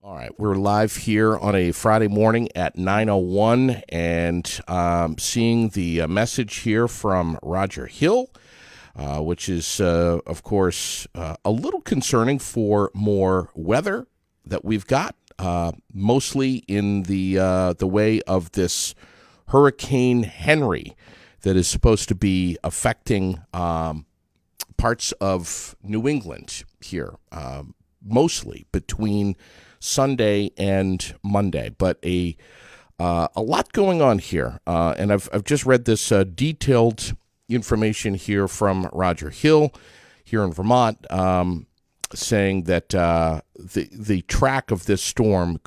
All right, we're live here on a Friday morning at 9:01 and seeing the message here from Roger Hill, which is, of course, a little concerning for more weather that we've got, mostly in the way of this Hurricane Henry that is supposed to be affecting parts of New England here, mostly between Sunday and Monday, but a lot going on here, and I've just read this detailed information here from Roger Hill here in Vermont, saying that the track of this storm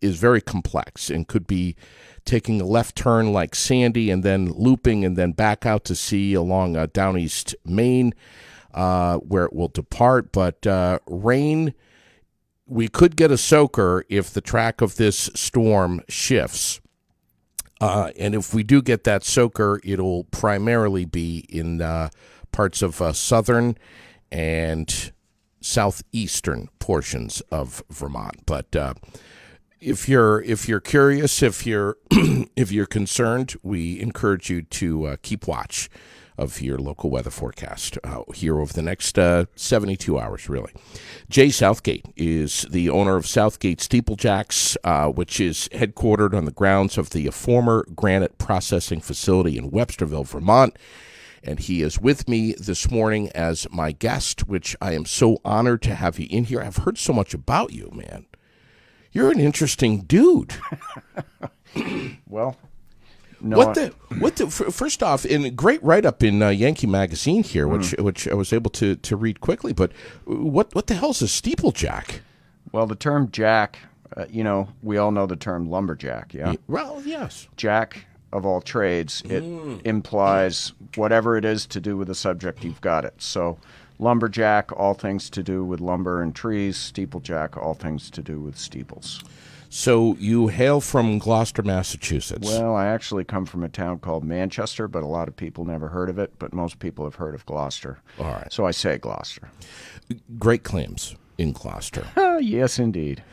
is very complex and could be taking a left turn like Sandy and then looping and then back out to sea along down east Maine, where it will depart, but rain. We could get a soaker if the track of this storm shifts. And if we do get that soaker, it'll primarily be in parts of southern and southeastern portions of Vermont. But if you're curious, if you're if you're concerned, we encourage you to keep watch of your local weather forecast here over the next 72 hours, really. Jay Southgate is the owner of Southgate Steeplejacks, which is headquartered on the grounds of the former granite processing facility in Websterville, Vermont. And he is with me this morning as my guest, which I am so honored to have you in here. I've heard so much about you, man. You're an interesting dude. Well... No, first off, in a great write-up in Yankee Magazine here, which I was able to read quickly, but what the hell is a steeplejack? Well, the term jack, we all know the term lumberjack, yeah? Well, yes. Jack of all trades, it implies whatever it is to do with the subject, you've got it. So lumberjack, all things to do with lumber and trees. Steeplejack, all things to do with steeples. So you hail from Gloucester, Massachusetts. Well, I actually come from a town called Manchester, but a lot of people never heard of it, but most people have heard of Gloucester. All right. So I say Gloucester. Great claims in Gloucester. Yes, indeed.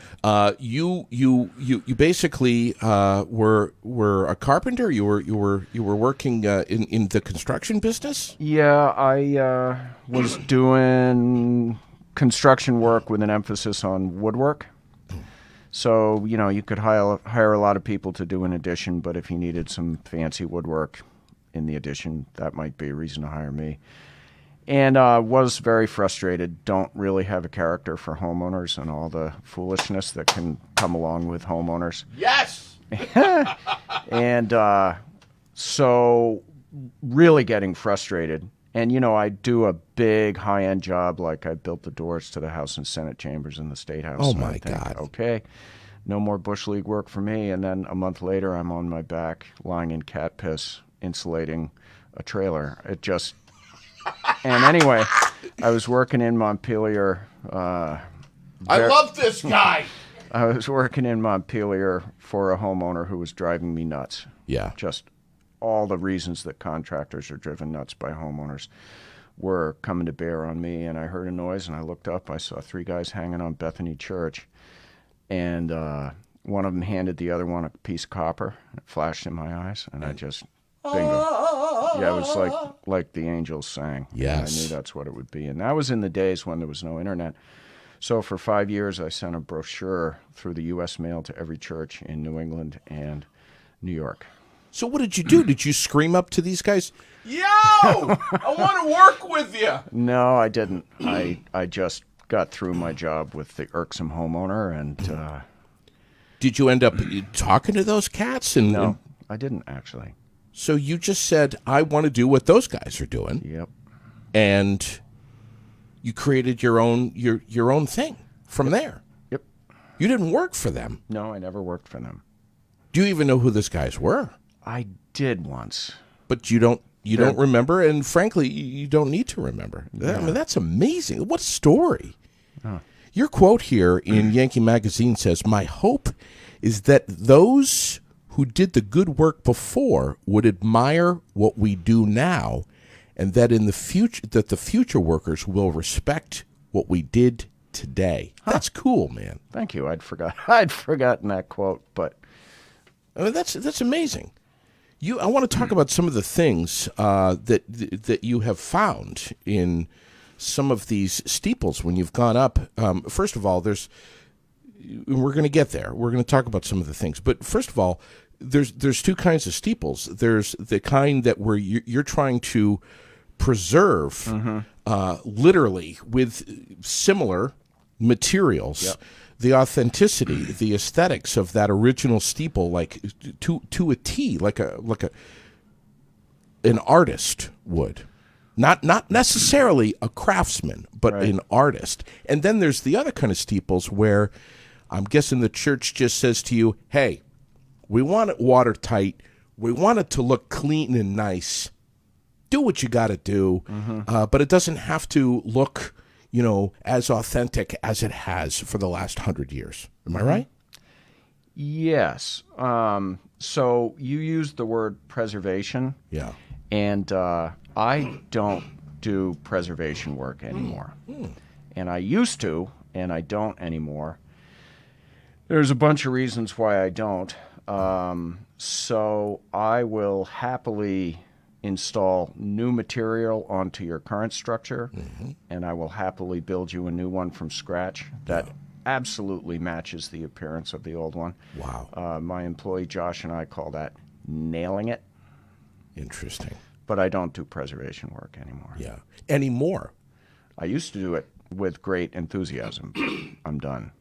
You basically were a carpenter. You were working in the construction business. Yeah, I was doing construction work with an emphasis on woodwork. So, you could hire a lot of people to do an addition, but if you needed some fancy woodwork in the addition, that might be a reason to hire me. And was very frustrated. Don't really have a character for homeowners and all the foolishness that can come along with homeowners. Yes! And so really getting frustrated. And, I do a big high-end job, like I built the doors to the House and Senate chambers in the State House. Oh, my God. Okay, no more Bush League work for me. And then a month later, I'm on my back, lying in cat piss, insulating a trailer. And anyway, I was working in Montpelier. I love this guy! I was working in Montpelier for a homeowner who was driving me nuts. Yeah. Just all the reasons that contractors are driven nuts by homeowners were coming to bear on me, and I heard a noise, and I looked up. I saw three guys hanging on Bethany Church, and one of them handed the other one a piece of copper, and it flashed in my eyes, and I just, bingo. Yeah, it was like the angels sang. Yes. I knew that's what it would be, and that was in the days when there was no internet. So for 5 years, I sent a brochure through the U.S. mail to every church in New England and New York. So what did you do? Did you scream up to these guys, "Yo, I want to work with you"? No, I didn't. I just got through my job with the irksome homeowner, and did you end up talking to those cats? No, I didn't actually. So you just said, "I want to do what those guys are doing." Yep. And you created your own thing from there. Yep. You didn't work for them. No, I never worked for them. Do you even know who these guys were? I did once. But you don't remember, and frankly, you don't need to remember. Yeah. I mean, that's amazing. What a story. Huh. Your quote here in Yankee Magazine says, "My hope is that those who did the good work before would admire what we do now, and that in the future, that the future workers will respect what we did today. That's cool, man. Thank you. I'd forgotten that quote, but I mean, that's amazing. I want to talk about some of the things that you have found in some of these steeples when you've gone up. First of all, we're going to get there. We're going to talk about some of the things, but first of all, there's two kinds of steeples. There's the kind that where you're trying to preserve, literally with similar materials. Yep. The authenticity, the aesthetics of that original steeple, like to a T, like an artist would, not necessarily a craftsman, but Right. an artist. And then there's the other kind of steeples where I'm guessing the church just says to you, "Hey, we want it watertight. We want it to look clean and nice. Do what you got to do, but it doesn't have to look." As authentic as it has for the last 100 years. Am I right? yes. So you used the word preservation. Yeah. And I don't do preservation work anymore. And I used to, and I don't anymore. There's a bunch of reasons why I don't. So I will happily install new material onto your current structure, and I will happily build you a new one from scratch that absolutely matches the appearance of the old one. Wow. My employee Josh and I call that nailing it, Interesting. but I don't do preservation work anymore. Yeah. Anymore. I used to do it with great enthusiasm. I'm done.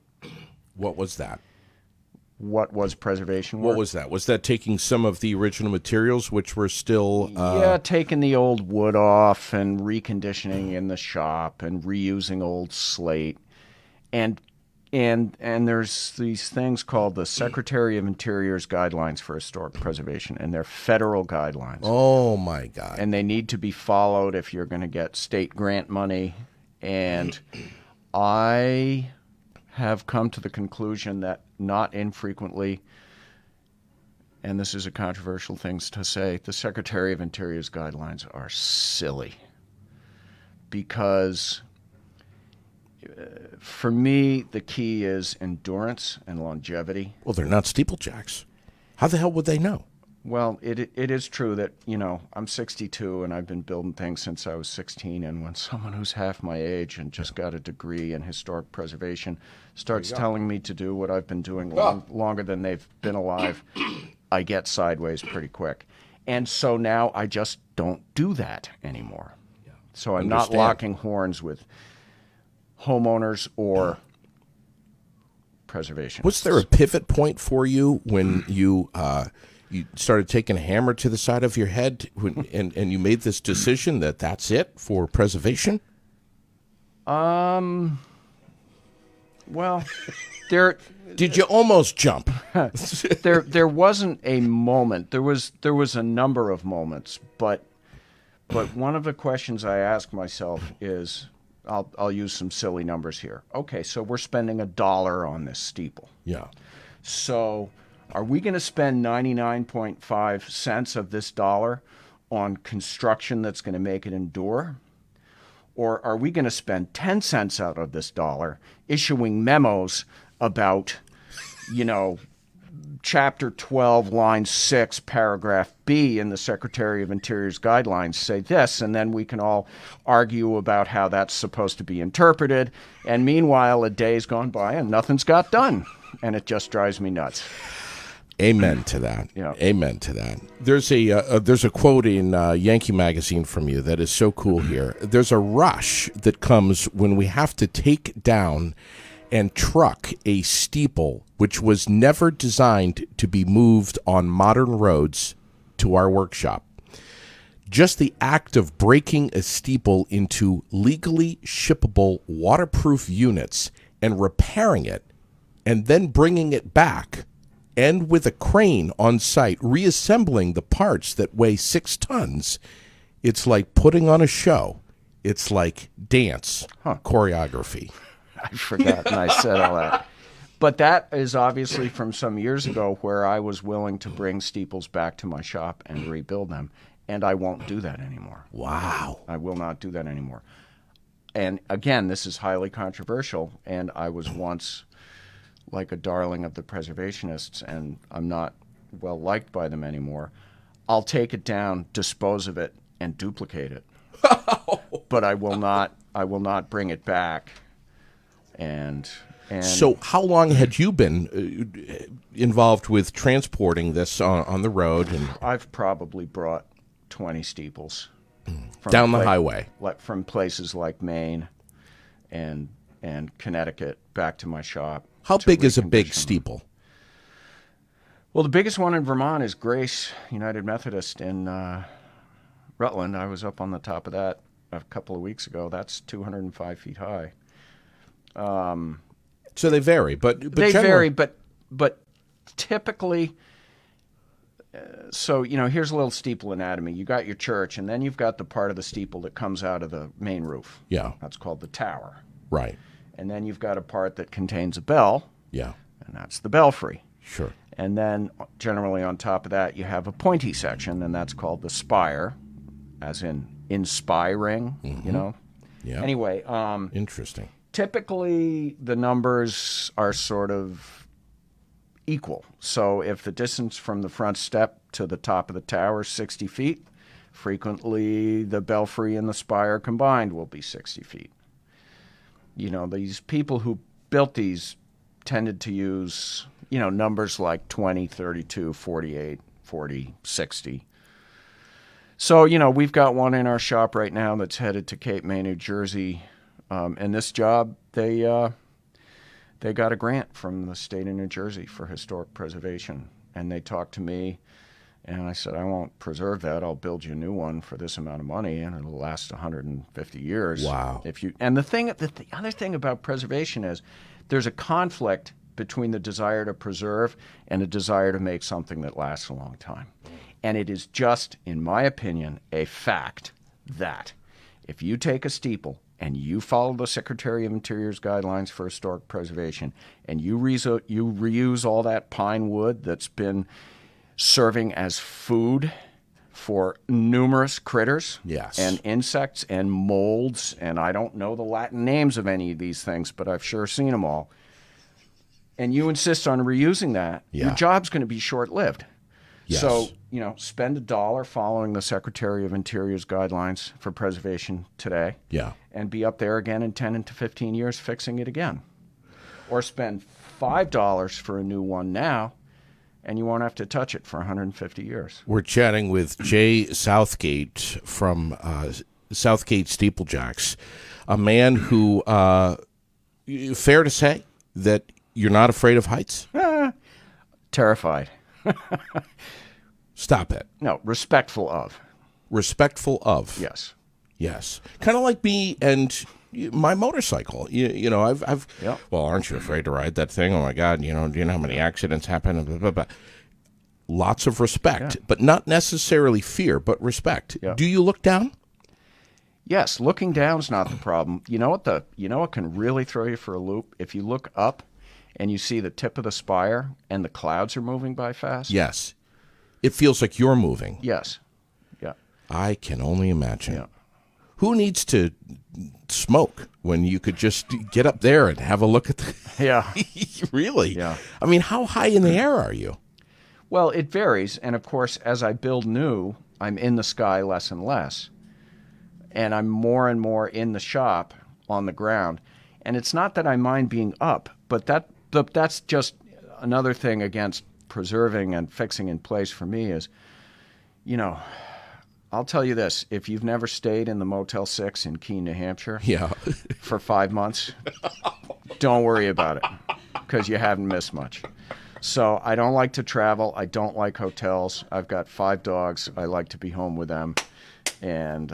What was that? What was preservation work? What was that? Was that taking some of the original materials, which were still... Yeah, taking the old wood off and reconditioning in the shop and reusing old slate. And there's these things called the Secretary of Interior's Guidelines for Historic Preservation, and they're federal guidelines. Oh, my God. And they need to be followed if you're going to get state grant money. And I have come to the conclusion that not infrequently, and this is a controversial thing to say, the Secretary of Interior's guidelines are silly. Because for me, the key is endurance and longevity. Well, they're not steeplejacks. How the hell would they know? Well, it is true that, I'm 62 and I've been building things since I was 16. And when someone who's half my age and just got a degree in historic preservation starts telling me to do what I've been doing longer than they've been alive, I get sideways pretty quick. And so now I just don't do that anymore. Yeah. So I'm not locking horns with homeowners or preservation. Was there a pivot point for you when you started taking a hammer to the side of your head and you made this decision that that's it for preservation? Well, there Did you almost jump? there wasn't a moment. There was a number of moments, but one of the questions I ask myself is, I'll use some silly numbers here. Okay, so we're spending $1 on this steeple. Yeah. So are we going to spend 99.5 cents of this dollar on construction that's going to make it endure? Or are we going to spend 10 cents out of this dollar issuing memos about, Chapter 12, Line 6, Paragraph B in the Secretary of Interior's guidelines say this, and then we can all argue about how that's supposed to be interpreted, and meanwhile a day's gone by and nothing's got done, and it just drives me nuts. Amen to that. Yeah. Amen to that. There's a quote in Yankee Magazine from you that is so cool here. There's a rush that comes when we have to take down and truck a steeple which was never designed to be moved on modern roads to our workshop. Just the act of breaking a steeple into legally shippable waterproof units and repairing it and then bringing it back and with a crane on site reassembling the parts that weigh 6 tons, it's like putting on a show. It's like dance choreography. I forgot and I said all that. But that is obviously from some years ago where I was willing to bring steeples back to my shop and rebuild them, and I won't do that anymore. Wow. I will not do that anymore. and again, this is highly controversial, and I was once like a darling of the preservationists, and I'm not well liked by them anymore. I'll take it down, dispose of it, and duplicate it. But I will not bring it back. And So how long had you been involved with transporting this on the road and I've probably brought 20 steeples from down the highway? from places like Maine and Connecticut back to my shop. How to big is a big recondition them. steeple? Well, the biggest one in Vermont is Grace United Methodist in Rutland. I was up on the top of that a couple of weeks ago. That's 205 feet high. So they vary, but They generally- vary, but typically, so, here's a little steeple anatomy. You got your church, and then you've got the part of the steeple that comes out of the main roof. Yeah, That's called the tower. right. And then you've got a part that contains a bell, Yeah, and that's the belfry. sure. And then generally on top of that, you have a pointy section, and that's called the spire, as in inspiring, Yeah. Anyway, Interesting. typically the numbers are sort of equal. So if the distance from the front step to the top of the tower is 60 feet, frequently the belfry and the spire combined will be 60 feet. These people who built these tended to use, numbers like 20, 32, 48, 40, 60. So, we've got one in our shop right now that's headed to Cape May, New Jersey. And this job, they got a grant from the state of New Jersey for historic preservation. And they talked to me, and I said, I won't preserve that. I'll build you a new one for this amount of money, and it'll last 150 years. Wow. And the other thing about preservation is there's a conflict between the desire to preserve and a desire to make something that lasts a long time. And it is just, in my opinion, a fact that if you take a steeple and you follow the Secretary of Interior's guidelines for historic preservation and you reuse all that pine wood that's been serving as food for numerous critters Yes. and insects and molds, and I don't know the Latin names of any of these things, but I've sure seen them all, and you insist on reusing that, Yeah. your job's going to be short-lived. Yes. So, spend $1 following the Secretary of Interior's guidelines for preservation today, Yeah. and be up there again in 10 to 15 years fixing it again. Or spend $5 for a new one now, and you won't have to touch it for 150 years. We're chatting with Jay Southgate from Southgate Steeplejacks, a man who, fair to say, that you're not afraid of heights? Terrified. Stop it. No, respectful of. Respectful of. Yes. Yes. Kind of like me and my motorcycle. I've Yeah. Well, aren't you afraid to ride that thing? Oh my God, do you know how many accidents happen? Blah, blah, blah. Lots of respect, but not necessarily fear, but respect. Yeah. Do you look down? Yes, looking down's not the problem. You know what can really throw you for a loop? If you look up and you see the tip of the spire and the clouds are moving by fast. Yes. It feels like you're moving. Yes. Yeah. I can only imagine. Yeah. Who needs to smoke when you could just get up there and have a look at the... Yeah. Really? Yeah. I mean, how high in the air are you? Well, it varies, and of course, as I build new, I'm in the sky less and less, and I'm more and more in the shop on the ground. And it's not that I mind being up, but that's just another thing against preserving and fixing in place for me is, I'll tell you this: if you've never stayed in the Motel 6 in Keene, New Hampshire, Yeah. for 5 months, don't worry about it, because you haven't missed much. So I don't like to travel. I don't like hotels. I've got 5 dogs. I like to be home with them. And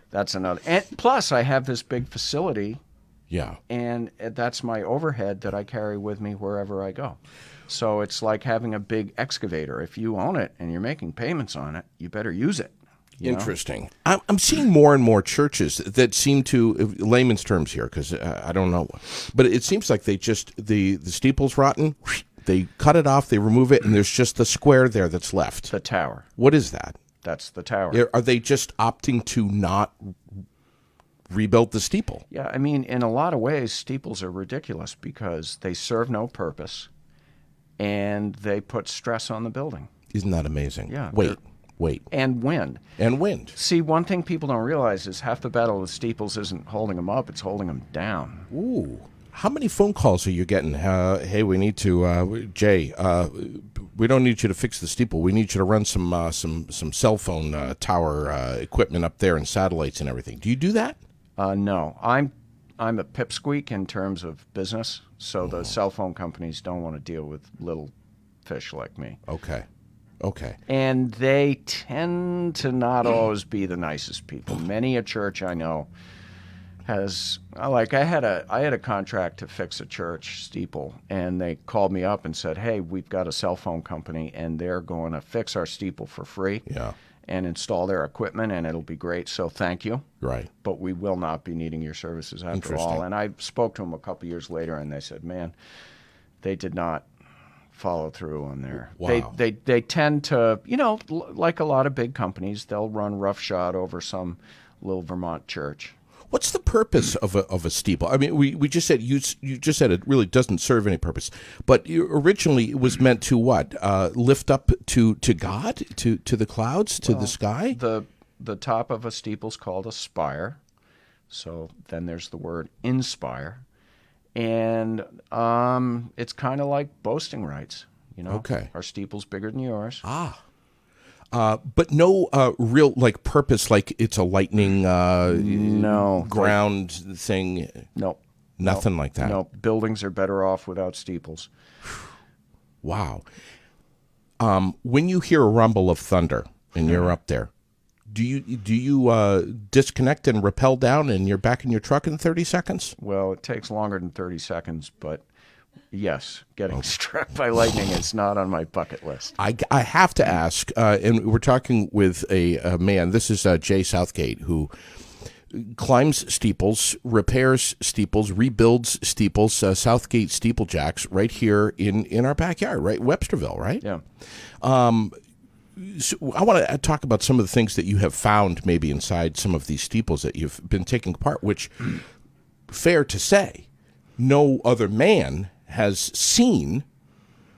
that's another. And plus, I have this big facility, Yeah. and that's my overhead that I carry with me wherever I go. So it's like having a big excavator. If you own it and you're making payments on it, you better use it. you know? Interesting. I'm seeing more and more churches that seem to, layman's terms here, because I don't know, but it seems like they just, the steeple's rotten, they cut it off, they remove it, and there's just the square there that's left. The tower. What is that? That's the tower. Are they just opting to not rebuilt the steeple. Yeah, I mean, in a lot of ways, steeples are ridiculous because they serve no purpose and they put stress on the building. Isn't that amazing? Yeah. Wait. And wind. And wind. See, one thing people don't realize is half the battle of the steeples isn't holding them up, it's holding them down. Ooh. How many phone calls are you getting? Hey, we need to, Jay, we don't need you to fix the steeple. We need you to run some cell phone tower equipment up there and satellites and everything. Do you do that? No. I'm a pipsqueak in terms of business, so the cell phone companies don't want to deal with little fish like me. Okay. And they tend to not always be the nicest people. Many a church I know has, like, I had a contract to fix a church steeple, and they called me up and said, hey, we've got a cell phone company and they're going to fix our steeple for free. Yeah. And install their equipment, and it'll be great, so thank you. Right. But we will not be needing your services after all. And I spoke to them a couple years later, and they said, man, they did not follow through on their... Wow. They tend to, like a lot of big companies, they'll run roughshod over some little Vermont church. What's the purpose of a steeple? I mean, we just said you just said it really doesn't serve any purpose. But originally, it was meant to what? Lift up to God, to the clouds, to the sky. The top of a steeple's called a spire. So then there's the word inspire, and it's kind of like boasting rights. Okay. Our steeple's bigger than yours. But no real purpose, like it's a lightning No. ground thing. Nope. Nothing like that. No, buildings are better off without steeples. Wow. When you hear a rumble of thunder and you're up there, do you disconnect and rappel down and you're back in your truck in 30 seconds? Well, it takes longer than 30 seconds, but yes, getting struck by lightning is not on my bucket list. I have to ask, and we're talking with a man, this is Jay Southgate, who climbs steeples, repairs steeples, rebuilds steeples, Southgate Steeplejacks right here in our backyard, right? Websterville, right? Yeah. So I want to talk about some of the things that you have found maybe inside some of these steeples that you've been taking apart, which, fair to say, no other man has seen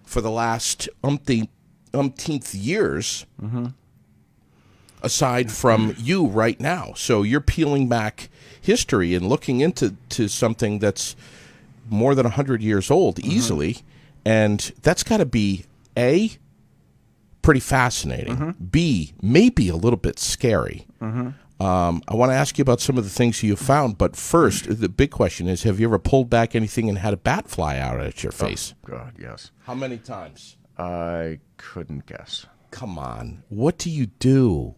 for the last umpteenth years, aside from you right now. So you're peeling back history and looking into something that's more than 100 years old easily, and that's got to be A, pretty fascinating, B, maybe a little bit scary. I want to ask you about some of the things you found, but first, the big question is, have you ever pulled back anything and had a bat fly out at your face? Oh, God, yes. How many times? I couldn't guess. Come on. What do you do?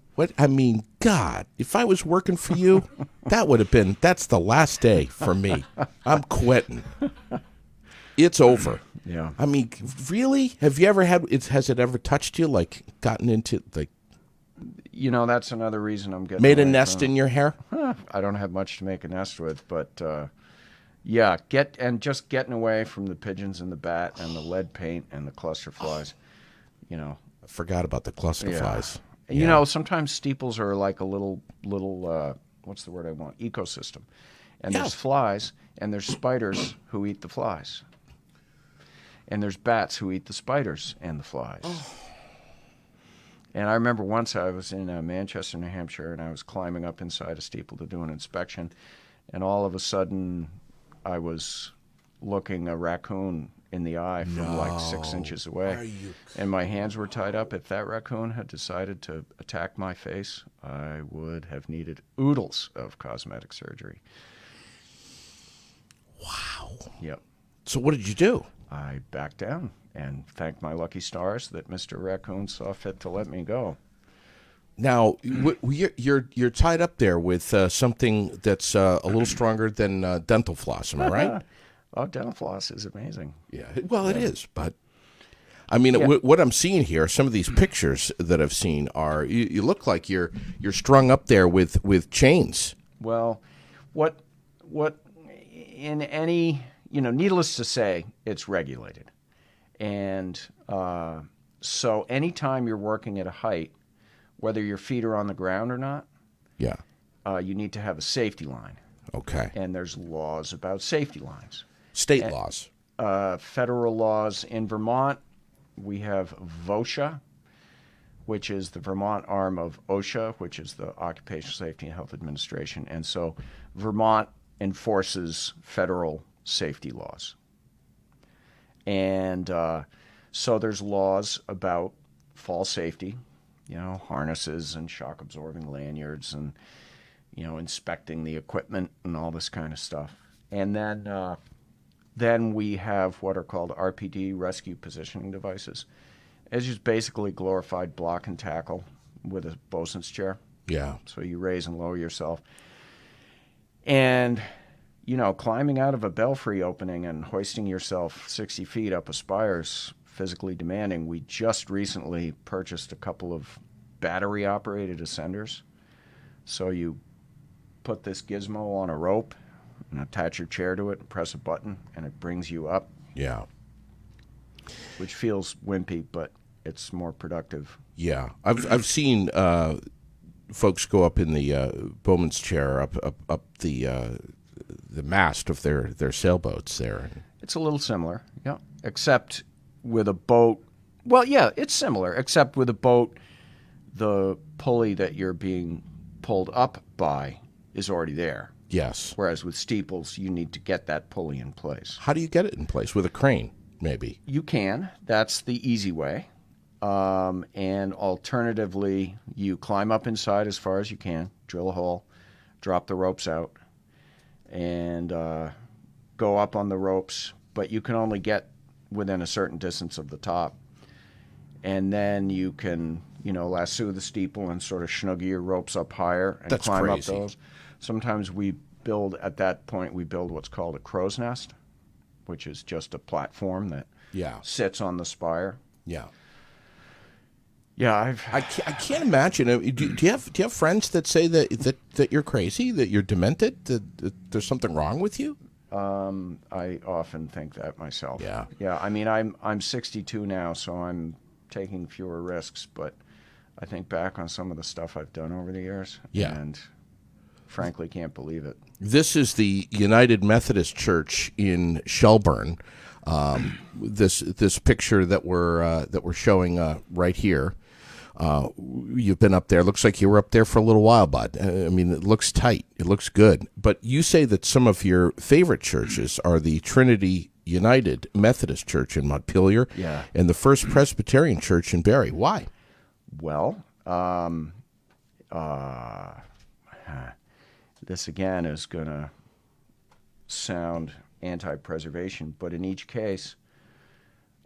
God, if I was working for you, that's the last day for me. I'm quitting. It's over. Yeah. I mean, really? Have you ever has it ever touched you, gotten into, that's another reason I'm getting made a away nest from in your hair? I don't have much to make a nest with, but yeah, just getting away from the pigeons and the bat and the lead paint and the cluster flies. I forgot about the cluster flies. Yeah. Sometimes steeples are like a little what's the word I want? Ecosystem. And there's flies and there's spiders who eat the flies. And there's bats who eat the spiders and the flies. And I remember once I was in Manchester, New Hampshire, and I was climbing up inside a steeple to do an inspection, and all of a sudden I was looking a raccoon in the eye from 6 inches away. And my hands were tied up. If that raccoon had decided to attack my face, I would have needed oodles of cosmetic surgery. Wow. Yep. So what did you do? I backed down and thanked my lucky stars that Mr. Raccoon saw fit to let me go. Now, you're tied up there with something that's a little stronger than dental floss, am I right? Oh, dental floss is amazing. Yeah, well, it is, but I mean, what I'm seeing here, some of these pictures that I've seen are you look like you're strung up there with chains. Well, what in any needless to say, it's regulated, and so anytime you're working at a height, whether your feet are on the ground or not, Yeah, you need to have a safety line. Okay. and there's laws about safety lines. State laws. Federal laws in Vermont, we have VOSHA, which is the Vermont arm of OSHA, which is the Occupational Safety and Health Administration. And so Vermont enforces federal safety laws. And so there's laws about fall safety, harnesses and shock absorbing lanyards and, inspecting the equipment and all this kind of stuff. And then we have what are called RPD, rescue positioning devices. It's just basically glorified block and tackle with a bosun's chair. Yeah. So you raise and lower yourself. And, climbing out of a belfry opening and hoisting yourself 60 feet up a spire is physically demanding. We just recently purchased a couple of battery-operated ascenders. So you put this gizmo on a rope and attach your chair to it and press a button, and it brings you up. Yeah. Which feels wimpy, but it's more productive. Yeah. I've seen folks go up in the bowman's chair up the mast of their sailboats there. It's a little similar, yeah, except with a boat. Well, yeah, it's similar, except with a boat, the pulley that you're being pulled up by is already there. Yes. Whereas with steeples, you need to get that pulley in place. How do you get it in place? With a crane, maybe? You can. That's the easy way. And alternatively, you climb up inside as far as you can, drill a hole, drop the ropes out, and go up on the ropes. But you can only get within a certain distance of the top. And then you can, lasso the steeple and sort of snuggie your ropes up higher and That's climb crazy. up those. Sometimes at that point, we build what's called a crow's nest, which is just a platform that sits on the spire. Yeah. Yeah, I can't imagine. Do you have friends that say that you're crazy, that you're demented, that there's something wrong with you? I often think that myself. Yeah. Yeah. I mean, I'm 62 now, so I'm taking fewer risks. But I think back on some of the stuff I've done over the years, and frankly, can't believe it. This is the United Methodist Church in Shelburne. This picture that we're showing right here. You've been up there. Looks like you were up there for a little while, bud. I mean, it looks tight. It looks good. But you say that some of your favorite churches are the Trinity United Methodist Church in Montpelier and the First Presbyterian Church in Barrie. Why? Well, this again is going to sound anti-preservation, but in each case,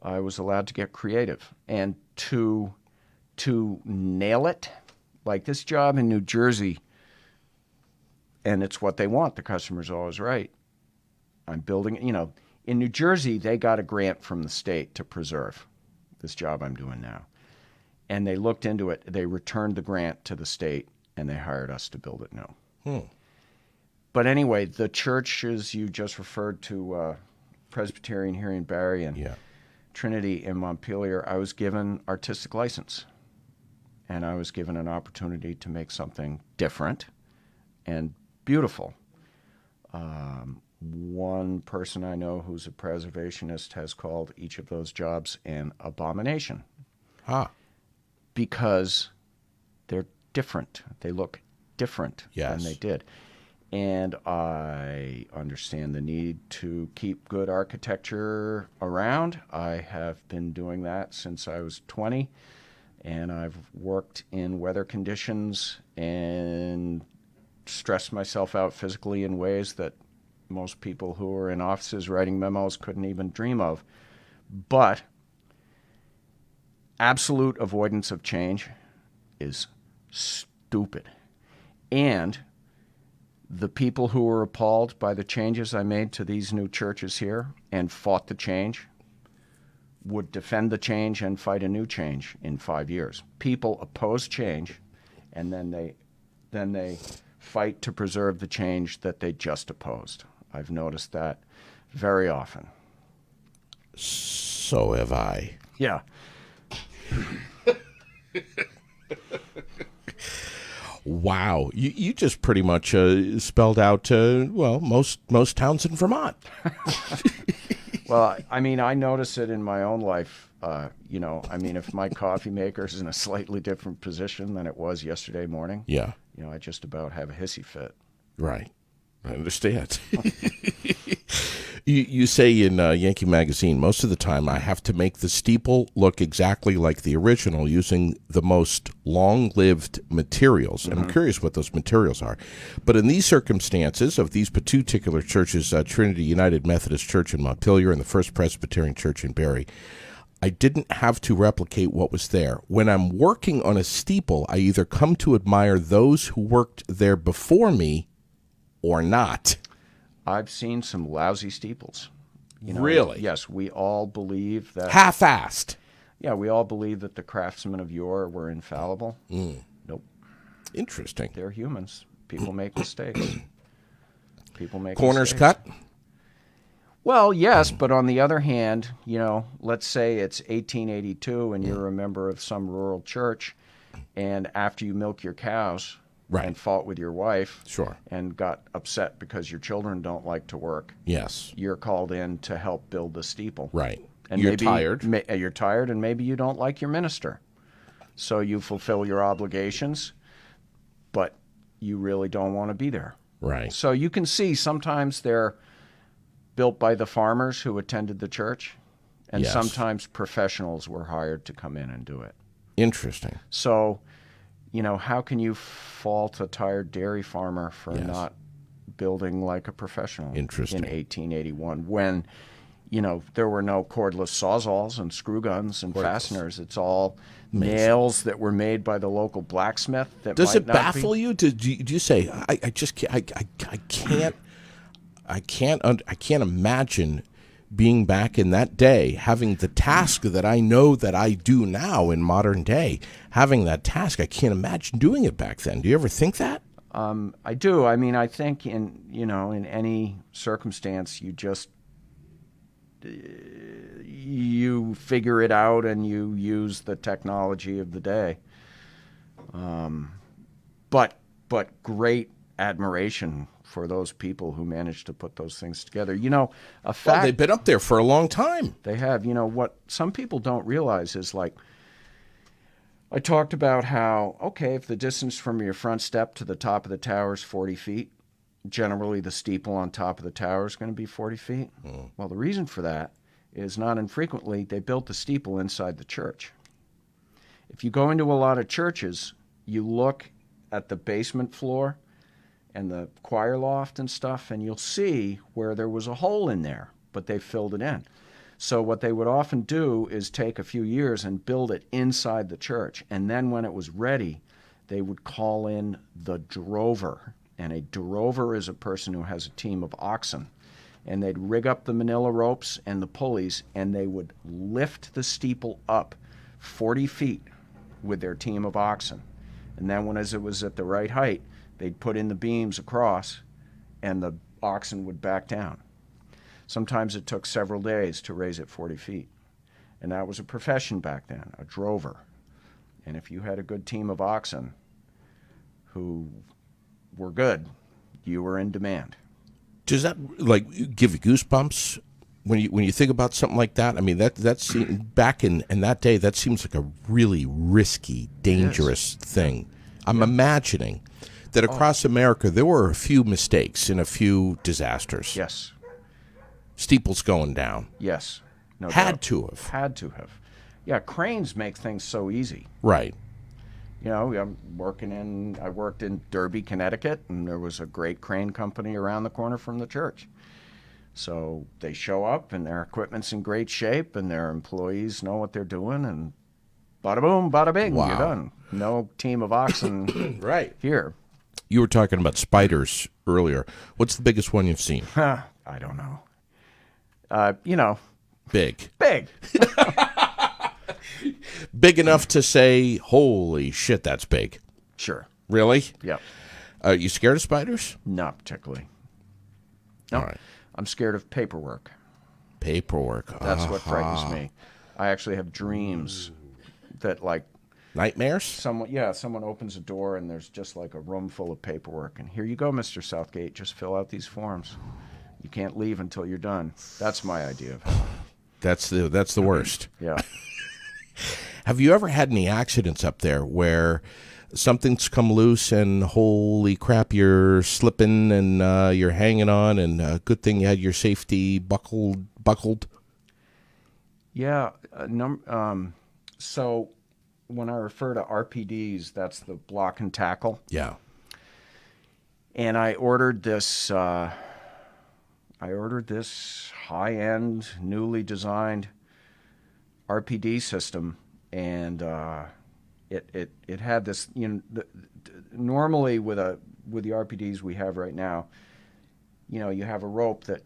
I was allowed to get creative and to nail it. Like this job in New Jersey, and it's what they want. The customer's always right. I'm building, in New Jersey, they got a grant from the state to preserve this job I'm doing now. And they looked into it. They returned the grant to the state, and they hired us to build it now. But anyway, the churches you just referred to, Presbyterian here in Barrie and Trinity in Montpelier, I was given artistic license. And I was given an opportunity to make something different and beautiful. One person I know who's a preservationist has called each of those jobs an abomination. Because they're different. They look different than they did. And I understand the need to keep good architecture around. I have been doing that since I was 20. And I've worked in weather conditions and stressed myself out physically in ways that most people who are in offices writing memos couldn't even dream of. But absolute avoidance of change is stupid. And the people who were appalled by the changes I made to these new churches here and fought the change would defend the change and fight a new change in 5 years. People oppose change, and then they fight to preserve the change that they just opposed. I've noticed that very often. So have I. Wow, you just pretty much spelled out most towns in Vermont. Well, I mean, I notice it in my own life. If my coffee maker is in a slightly different position than it was yesterday morning, Yeah, I just about have a hissy fit. right. I understand. You say in Yankee Magazine, most of the time I have to make the steeple look exactly like the original using the most long-lived materials. And I'm curious what those materials are. But in these circumstances of these particular churches, Trinity United Methodist Church in Montpelier and the First Presbyterian Church in Barrie, I didn't have to replicate what was there. When I'm working on a steeple, I either come to admire those who worked there before me or not. I've seen some lousy steeples. Really? Yes, we all believe that. Half-assed. Yeah, we all believe that the craftsmen of yore were infallible. Nope. Interesting. They're humans. People make mistakes. Corners cut? Well, yes, but on the other hand, let's say it's 1882 and you're a member of some rural church, and after you milk your cows and fought with your wife Sure. and got upset because your children don't like to work, Yes. you're called in to help build the steeple. Right. And You're maybe tired. You're tired, and maybe you don't like your minister. So you fulfill your obligations, but you really don't want to be there. Right. So you can see sometimes they're built by the farmers who attended the church, and Yes. sometimes professionals were hired to come in and do it. Interesting. So, how can you fault a tired dairy farmer for Yes. not building like a professional Interesting. in 1881 when, there were no cordless sawzalls and screw guns and fasteners. It's all nails that were made by the local blacksmith. That Does might it not baffle you? Do you say I just can't I can't imagine being back in that day, having the task that I know that I do now in modern day, having that task. I can't imagine doing it back then. Do you ever think that? I do. I mean, I think in any circumstance, you just you figure it out and you use the technology of the day. But great admiration for those people who managed to put those things together. A fact Well, they've been up there for a long time. they have. What some people don't realize is, like, I talked about how, okay, if the distance from your front step to the top of the tower is 40 feet, generally the steeple on top of the tower is going to be 40 feet. Well, the reason for that is not infrequently they built the steeple inside the church. If you go into a lot of churches, you look at the basement floor and the choir loft and stuff, and you'll see where there was a hole in there, but they filled it in. So what they would often do is take a few years and build it inside the church, and then when it was ready, they would call in the drover. And a drover is a person who has a team of oxen. And they'd rig up the manila ropes and the pulleys, and they would lift the steeple up 40 feet with their team of oxen. And then as it was at the right height, they'd put in the beams across, and the oxen would back down. Sometimes it took several days to raise it 40 feet. And that was a profession back then, a drover. And if you had a good team of oxen who were good, you were in demand. Does that give you goosebumps when you think about something like that? I mean, that back in that day, that seems like a really risky, dangerous thing. I'm imagining that across America there were a few mistakes and a few disasters. Yes. Steeples going down. Yes. No Had doubt. to have. Had to have. Yeah, cranes make things so easy. Right. I worked in Derby, Connecticut, and there was a great crane company around the corner from the church. So they show up, and their equipment's in great shape, and their employees know what they're doing, and bada boom, bada bing, Wow. you're done. No team of oxen Right. here. You were talking about spiders earlier. What's the biggest one you've seen? I don't know. Big. Big. Big enough to say, holy shit, that's big. Sure. Really? Yep. You scared of spiders? Not particularly. No. All right. I'm scared of paperwork. Paperwork. That's what frightens me. I actually have dreams that, like, Nightmares? Someone opens a door and there's just like a room full of paperwork. And here you go, Mr. Southgate. Just fill out these forms. You can't leave until you're done. That's my idea of heaven. That's the worst. Yeah. Have you ever had any accidents up there where something's come loose and holy crap, you're slipping and you're hanging on, and good thing you had your safety buckled? Yeah. So when I refer to RPDs, that's the block and tackle. Yeah. And I ordered this high-end, newly designed RPD system, and it had this. Normally with the RPDs we have right now, you have a rope that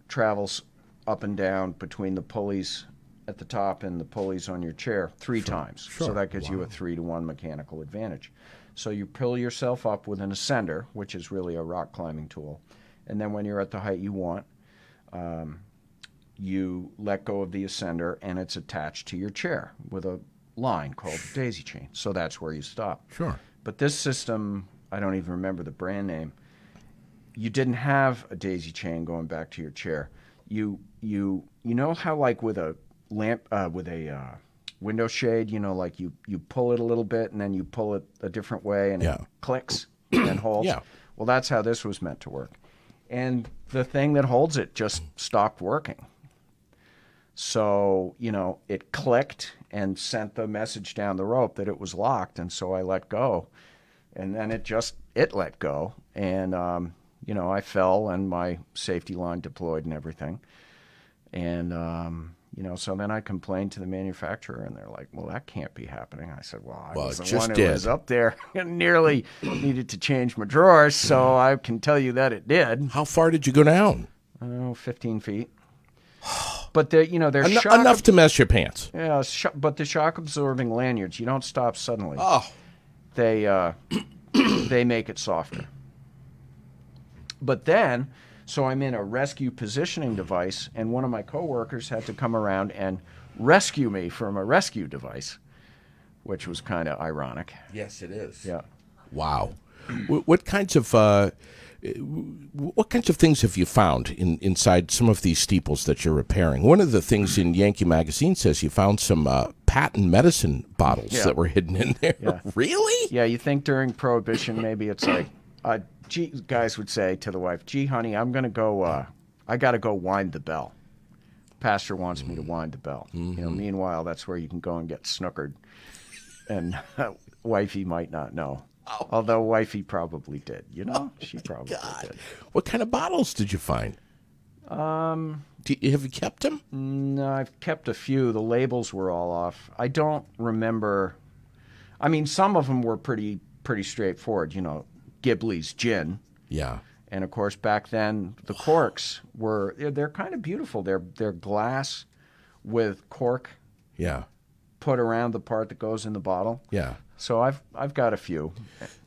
travels up and down between the pulleys at the top and the pulleys on your chair three times. Sure. So that gives you a 3-to-1 mechanical advantage. So you pull yourself up with an ascender, which is really a rock climbing tool. And then when you're at the height you want, you let go of the ascender and it's attached to your chair with a line called a daisy chain. So that's where you stop. Sure. But this system, I don't even remember the brand name, you didn't have a daisy chain going back to your chair. You know how like with a lamp with a window shade, like you pull it a little bit and then you pull it a different way and it clicks and holds. Yeah. Well, that's how this was meant to work. And the thing that holds it just stopped working. So, it clicked and sent the message down the rope that it was locked, and so I let go. And then it let go, and I fell and my safety line deployed and everything. And so then I complained to the manufacturer, and they're like, "Well, that can't be happening." I said, "Well, I was the one who was up there and nearly needed to change my drawers, so I can tell you that it did." How far did you go down? 15 feet. But they're enough to mess your pants. Yeah, but the shock absorbing lanyards, you don't stop suddenly. Oh, they make it softer. But then, so I'm in a rescue positioning device, and one of my coworkers had to come around and rescue me from a rescue device, which was kind of ironic. yes, it is. Yeah. Wow. What kinds of things have you found inside some of these steeples that you're repairing? One of the things in Yankee Magazine says you found some patent medicine bottles that were hidden in there. Yeah. Really? Yeah, you think during Prohibition maybe it's like, guys would say to the wife, "Gee, honey, I'm going to go, I got to go wind the bell. Pastor wants me to wind the bell." Mm-hmm. Meanwhile, that's where you can go and get snookered. And wifey might not know. Oh. Although wifey probably did, she probably did. What kind of bottles did you find? Have you kept them? No, I've kept a few. The labels were all off. I don't remember. I mean, some of them were pretty straightforward. Ghibli's gin. Yeah. And of course, back then the corks they're kind of beautiful. They're glass with cork. Yeah. Put around the part that goes in the bottle. Yeah. So I've got a few.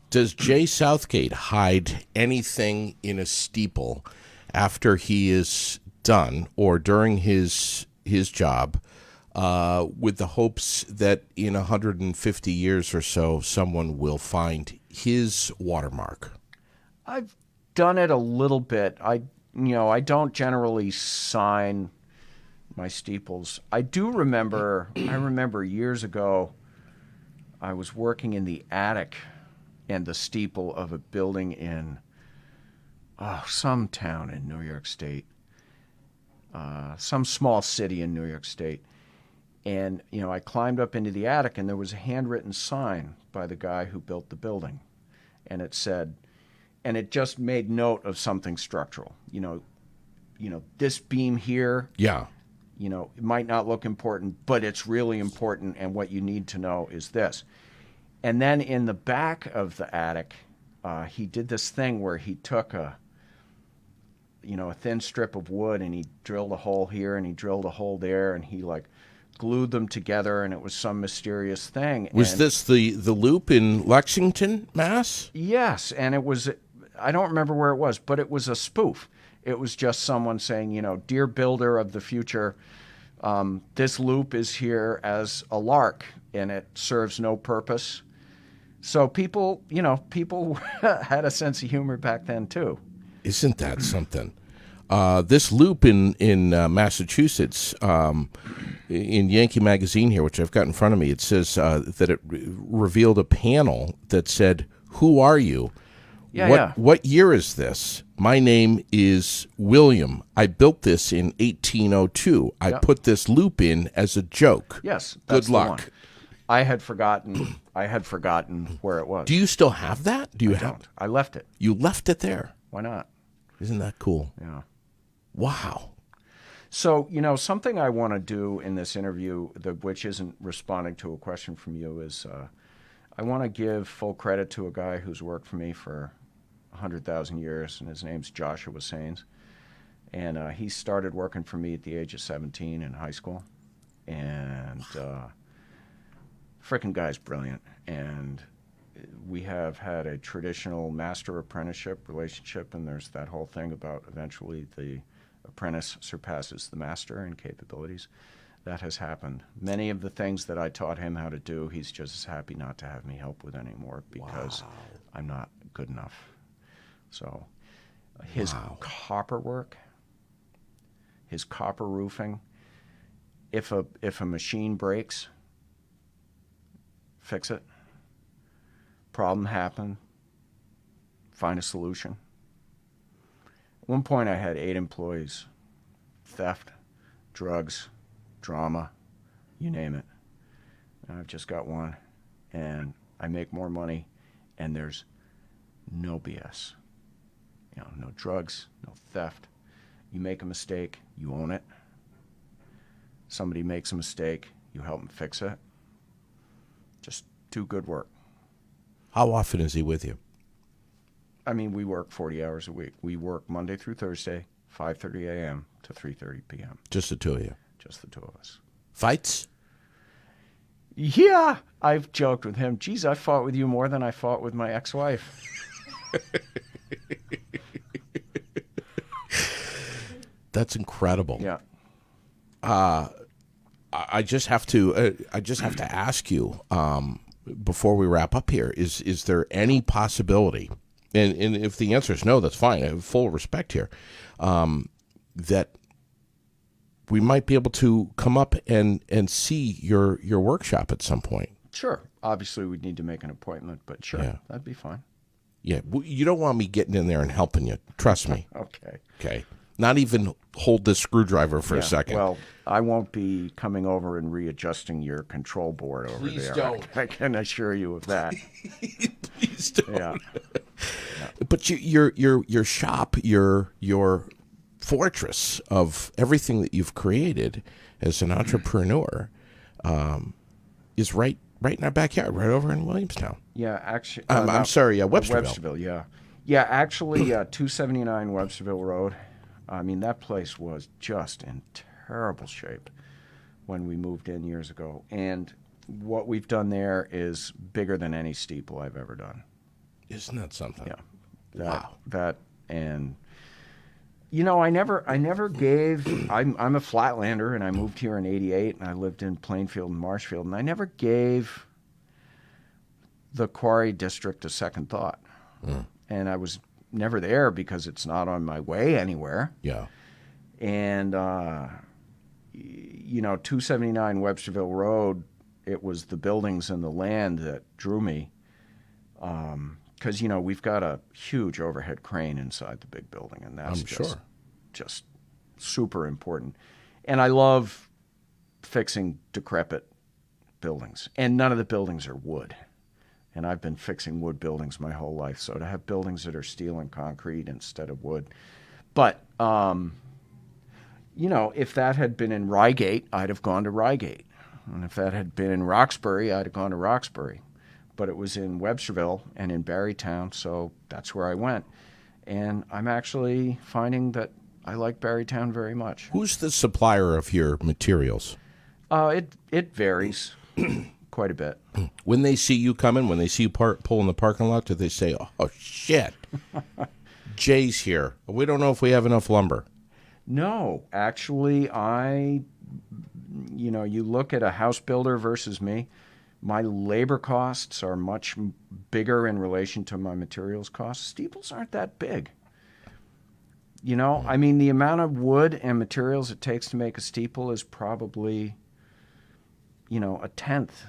Does Jay Southgate hide anything in a steeple after he is done or during his job with the hopes that in 150 years or so someone will find his watermark? I've done it a little bit. I don't generally sign my steeples. I remember years ago I was working in the attic and the steeple of a building in some town in New York State, some small city in New York State. And, I climbed up into the attic and there was a handwritten sign by the guy who built the building. And it said, and it just made note of something structural. This beam here. Yeah. It might not look important, but it's really important, and what you need to know is this. And then in the back of the attic, he did this thing where he took a thin strip of wood, and he drilled a hole here, and he drilled a hole there, and he, glued them together, and it was some mysterious thing. Was this the loop in Lexington, Mass? Yes, and it was, I don't remember where it was, but it was a spoof. It was just someone saying, "Dear builder of the future, this loop is here as a lark, and it serves no purpose. So people had a sense of humor back then too. Isn't that something? This loop in Massachusetts, in Yankee Magazine here, which I've got in front of me, it says that it revealed a panel that said, "Who are you? What year is this? My name is William. I built this in 1802. I put this loop in as a joke. Yes. Good luck." One. I had forgotten where it was. Do you still have that? Do you have? I left it. You left it there. Why not? Isn't that cool? Yeah. Wow. So, something I want to do in this interview, which isn't responding to a question from you, is I want to give full credit to a guy who's worked for me for 100,000 years, and his name's Joshua Sains. And he started working for me at the age of 17 in high school. And frickin' guy's brilliant. And we have had a traditional master-apprenticeship relationship, and there's that whole thing about eventually the apprentice surpasses the master in capabilities. That has happened. Many of the things that I taught him how to do, he's just as happy not to have me help with anymore because I'm not good enough. So his copper work, his copper roofing, if a machine breaks, fix it. Problem happened, find a solution. At one point I had 8 employees. Theft, drugs, drama, you name it. And I've just got one, and I make more money, and there's no BS. No drugs, no theft. You make a mistake, you own it. Somebody makes a mistake, you help them fix it. Just do good work. How often is he with you? I mean, we work 40 hours a week. We work Monday through Thursday, 5:30 a.m. to 3:30 p.m. Just the two of you? Just the two of us. Fights? Yeah. I've joked with him, geez, I fought with you more than I fought with my ex-wife. That's incredible. Yeah. I just have to ask you before we wrap up here, is there any possibility, and if the answer is no, that's fine, I have full respect here, that we might be able to come up and see your workshop at some point? Sure. Obviously, we'd need to make an appointment, but sure, that'd be fine. Yeah, you don't want me getting in there and helping you. Trust me. Okay. Not even hold this screwdriver for a second. Well, I won't be coming over and readjusting your control board over Please there. don't. I can assure you of that. Please don't. Yeah. But your shop, your fortress of everything that you've created as an entrepreneur, is right in our backyard, right over in Williamstown. Yeah, actually. I'm sorry, Websterville. Websterville, yeah. Yeah, actually, 279 Websterville Road. I mean, that place was just in terrible shape when we moved in years ago. And what we've done there is bigger than any steeple I've ever done. Isn't that something? Yeah. Wow. And I never gave. I'm a Flatlander, and I moved here in '88, and I lived in Plainfield and Marshfield, and I never gave the Quarry District a second thought. And I was never there because it's not on my way anywhere. Yeah. And 279 Websterville Road, it was the buildings and the land that drew me. Because, we've got a huge overhead crane inside the big building, and that's just super important. And I love fixing decrepit buildings. And none of the buildings are wood. And I've been fixing wood buildings my whole life. So to have buildings that are steel and concrete instead of wood. But, if that had been in Reigate, I'd have gone to Reigate. And if that had been in Roxbury, I'd have gone to Roxbury. But it was in Websterville and in Barrytown, so that's where I went. And I'm actually finding that I like Barrytown very much. Who's the supplier of your materials? It varies quite a bit. When they see you coming, when they see you pull in the parking lot, do they say, "Oh, shit, Jay's here. We don't know if we have enough lumber"? No, actually, you look at a house builder versus me. My labor costs are much bigger in relation to my materials costs. Steeples aren't that big. You know, I mean, the amount of wood and materials it takes to make a steeple is probably, you know, a tenth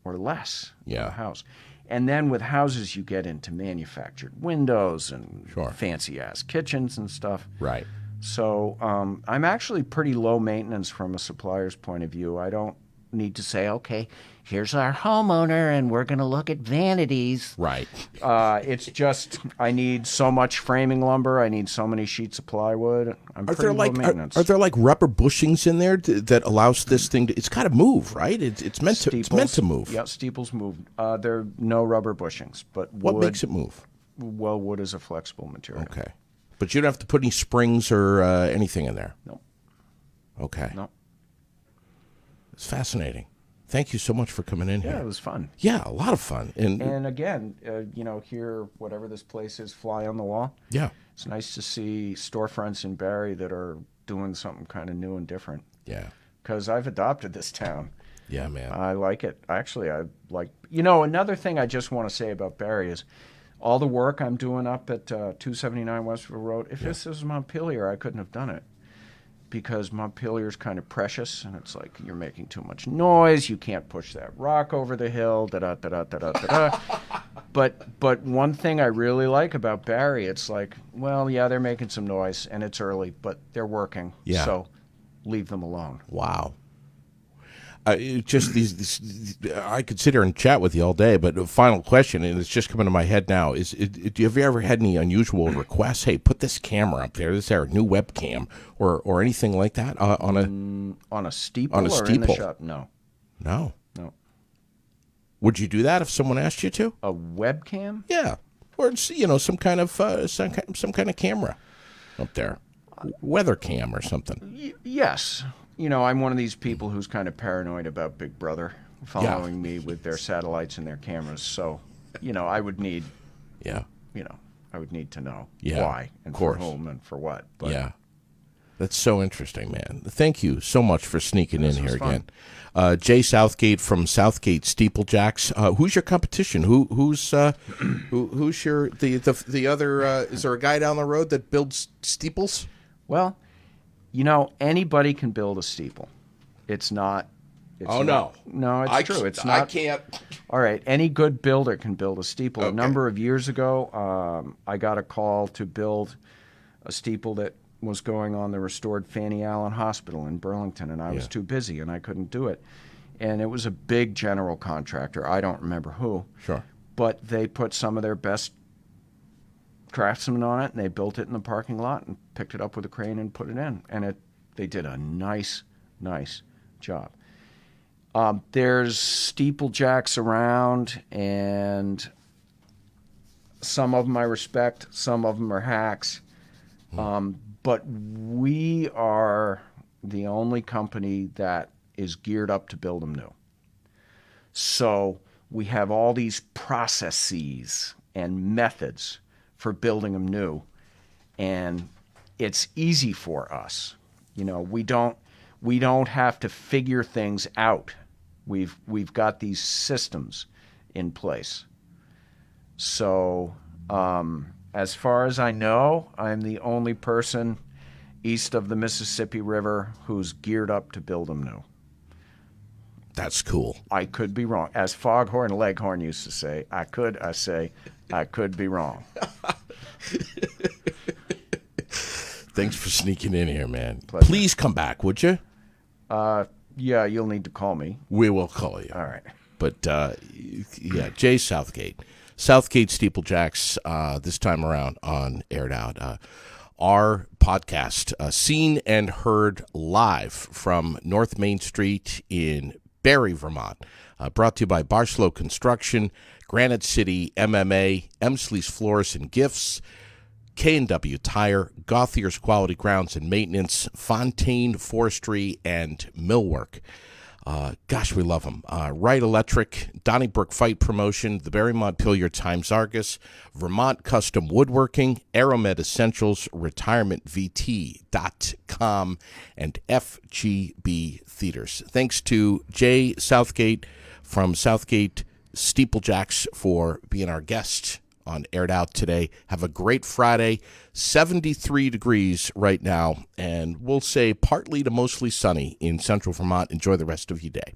or less of a house. And then with houses, you get into manufactured windows and fancy-ass kitchens and stuff. Right. So I'm actually pretty low maintenance from a supplier's point of view. I don't need to say, okay, here's our homeowner, and we're going to look at vanities. Right. It's just I need so much framing lumber. I need so many sheets of plywood. I'm pretty low maintenance. Are there like rubber bushings in there that allows this thing to? It's got to move, right? It's meant to move. Yeah, steeples move. There are no rubber bushings, but wood, what makes it move? Well, wood is a flexible material. Okay, but you don't have to put any springs or anything in there. No. Okay. No. It's fascinating. Thank you so much for coming in here. Yeah, it was fun. Yeah, a lot of fun. And again, you know, here, whatever this place is, fly on the wall. Yeah. It's nice to see storefronts in Barrie that are doing something kind of new and different. Yeah. Because I've adopted this town. Yeah, man. I like it. Actually, I like, you know, another thing I just want to say about Barrie is all the work I'm doing up at 279 Westville Road, if this was Montpelier, I couldn't have done it. Because Montpelier is kind of precious, and it's like you're making too much noise. You can't push that rock over the hill. Da da da da da da da. But one thing I really like about Barrie, it's like, well, yeah, they're making some noise, and it's early, but they're working. Yeah. So leave them alone. Wow. Just these, I could sit here and chat with you all day, but a final question, and it's just coming to my head now, have you ever had any unusual requests? Hey, put this camera up there. Is there a new webcam or anything like that on a steeple? On a or steeple? In the shop? No. No. No. Would you do that if someone asked you to? A webcam? Yeah, or you know, some kind of camera up there, weather cam or something. Yes. You know, I'm one of these people who's kind of paranoid about Big Brother following me with their satellites and their cameras. So, you know, I would need, Yeah. you know, I would need to know Yeah, why and of for course. whom and for what. But Yeah. That's so interesting, man. Thank you so much for sneaking in here fun. again. Jay Southgate from Southgate Steeplejacks. Who's your competition? Who's your the other? Is there a guy down the road that builds steeples? Well, you know, anybody can build a steeple. It's not. It's no, it's true. It's not. I can't. All right, any good builder can build a steeple. Okay. A number of years ago, I got a call to build a steeple that was going on the restored Fanny Allen Hospital in Burlington, and I was too busy and I couldn't do it. And it was a big general contractor. I don't remember who. Sure. But they put some of their best craftsmen on it, and they built it in the parking lot and picked it up with a crane and put it in. And they did a nice job. There's steeplejacks around, and some of them I respect, some of them are hacks. But we are the only company that is geared up to build them new. So we have all these processes and methods for building them new, and it's easy for us. You know, we don't have to figure things out. We've got these systems in place. So as far as I know, I'm the only person east of the Mississippi River who's geared up to build them new. That's cool. I could be wrong. As Foghorn Leghorn used to say, I could be wrong. Thanks for sneaking in here, man. Pleasure. Please come back, would you? Yeah, you'll need to call me. We will call you. All right. But, yeah, Jay Southgate. Southgate Steeplejacks this time around on Aired Out. Our podcast, seen and heard live from North Main Street in Barrie, Vermont. Brought to you by Barslow Construction, Granite City MMA, Emsley's Floors and Gifts, K&W Tire, Gauthier's Quality Grounds and Maintenance, Fontaine Forestry, and Millwork. Gosh, we love them. Wright Electric, Donnybrook Fight Promotion, the Barrymont Pillier Times Argus, Vermont Custom Woodworking, Aeromed Essentials, RetirementVT.com, and FGB Theaters. Thanks to Jay Southgate from Southgate Steeplejacks for being our guest on Aired Out today. Have a great Friday. 73 degrees right now, and we'll say partly to mostly sunny in central Vermont. Enjoy the rest of your day.